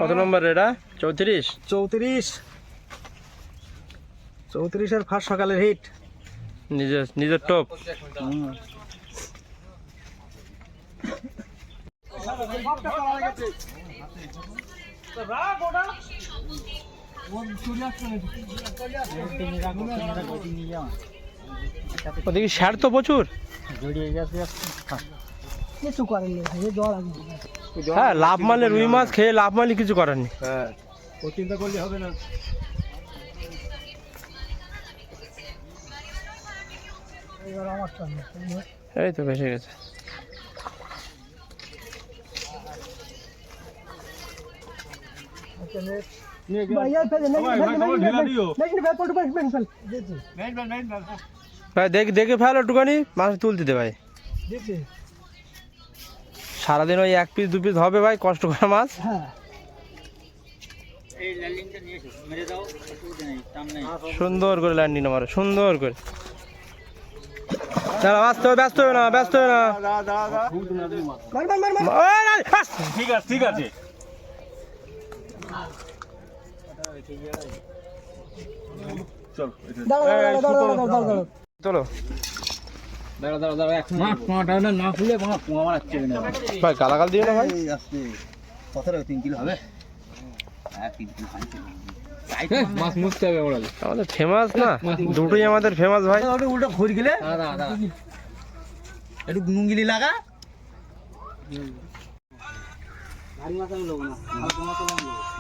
কত নম্বর এটা? 34 34 34-এর ফার্স্ট সকালের হিট। নিজের টপ। ওদিকে স্যার তো প্রচুর। হ্যাঁ, লাভ মারলে রুই মাছ খেয়ে লাভ মারলে কিছু করার নেই। হ্যাঁ, ও চিন্তা করলে হবে না। এই তো ভেসে গেছে। ভাই দেখে ফেল একটুখানি, মাছ তুলতে দে ভাই। সারাদিন ওই 1 পিস 2 পিস হবে ভাই, কষ্ট করা মাছ। সুন্দর করে ল্যান্ডিং মারো, সুন্দর করে। দাঁড়া, ব্যস্ত হবে না। ঠিক আছে। চলো ভাই, গালাগাল দিও না ভাই। আমাদের ফেমাস না, দুটোই আমাদের ফেমাস ভাই। উল্টো ঘুরে গেলে একটু নুঙ্গিলি লাগা।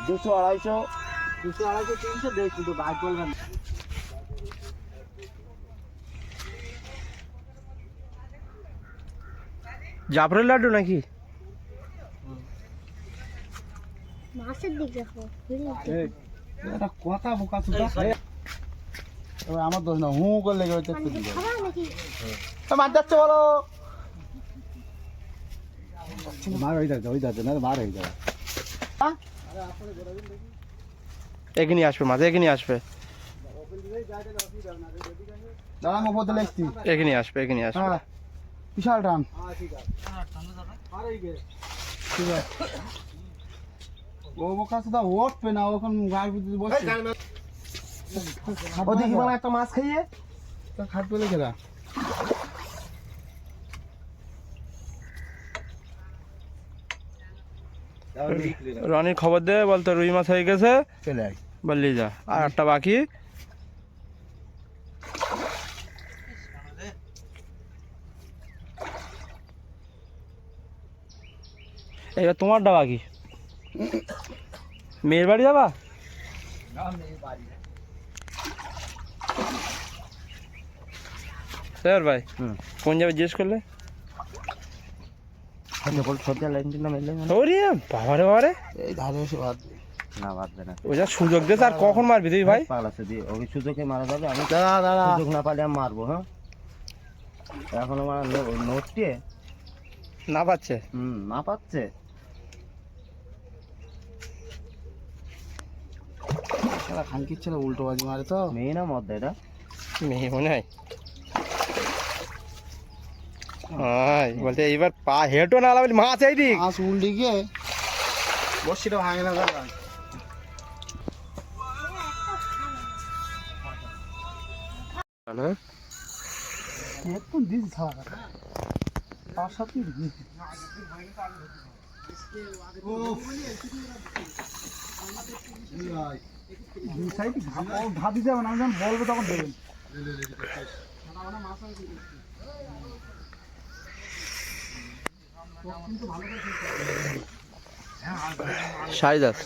200, 250, 300 দেখ, কিন্তু বাইক বলবেন। জাফরের লাড্ডু নাকি? মাছের দিক দেখো। এটা কথা বোকা সুদা। আমার দোষ না, হু করলে মার যাচ্ছে বলো। মার হয়ে যাচ্ছে না, মার হয়ে যাবে। এখানে আসবে মাছ, এখানে আসবে, এখানে আসবে। বিশাল টান। ও বোকা সুদা উঠবে না, ওখান গাড়ি ভিতরে বসে। ওদিকে বলা একটা মাছ খাইয়ে খাট পেলে খেলা। রনির খবর দে, বলতো রুই মাছ হয়ে গেছে, চলে আয় বললি যা। আর একটা বাকি। এবার তোমারটা বাকি। মেয়ের বাড়ি যাবা? স্যার ভাই কোন যাবে জিজ্ঞেস করলে? বাবারে এই ধারে এসে বাঁধবে না, বাঁধবে না। ও যা সুযোগ দিয়েছে, আর কখন মারবি তুই ভাই? পালাচ্ছে দিয়ে ওই সুযোগে মারা যাবে। আমি সুযোগ না পালে আমি মারবো। হ্যাঁ, এখন আমার নোটটি না পাচ্ছে। না পাচ্ছে। খানকির ছেলে উল্টো বাজি মারে তো। মেয়ে না মদ এটা? মেয়ে মনে হয়। বলতে এইবার পা হেঁটো না লাগলে মাছ এই দিক। মাছ উল্টে গিয়ে বসিটা ভাঙে না দাদা। একটু দিন ছাড়া তার সাথে ভাবি যাবেন, আমি যখন বলবো তখন দেবেন। সাইদাস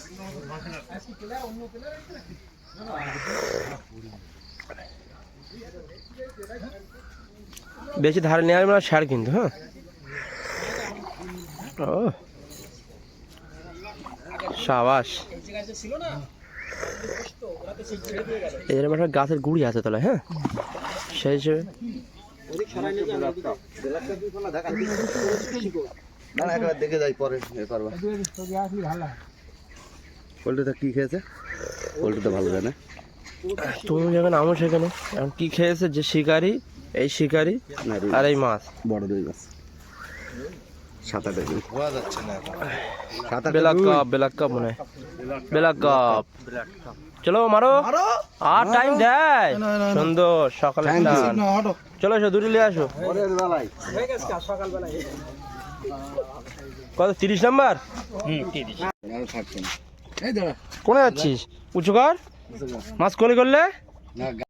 বেশি ধারে নেওয়ার মানে সার কিন্তু। হ্যাঁ, ও সাবাস। এরকম একটা গাছের গুড়ি আছে তাহলে। হ্যাঁ, সেই হিসেবে দেখে যাই পরে। পোল্ট্রিটা কি খেয়েছে? পোল্ট্রিটা ভালো জানে। তুমি যখন আমো সেখানে এখন কি খেয়েছে? যে শিকারি, এই শিকারি আর এই মাছ, বড় রুই মাছ। সাঁতারটা দিই বোঝা যাচ্ছে না এখন ব্ল্যাক কাপ মনে হয় ব্ল্যাক কাপ চলো মারো আর টাইম দেয় সুন্দর সকালে স্নান চলো এসো দুটো নিয়ে আসো কত 30 নাম্বার কোনে যাচ্ছিস উঁচু কর মাছ কোলে করলে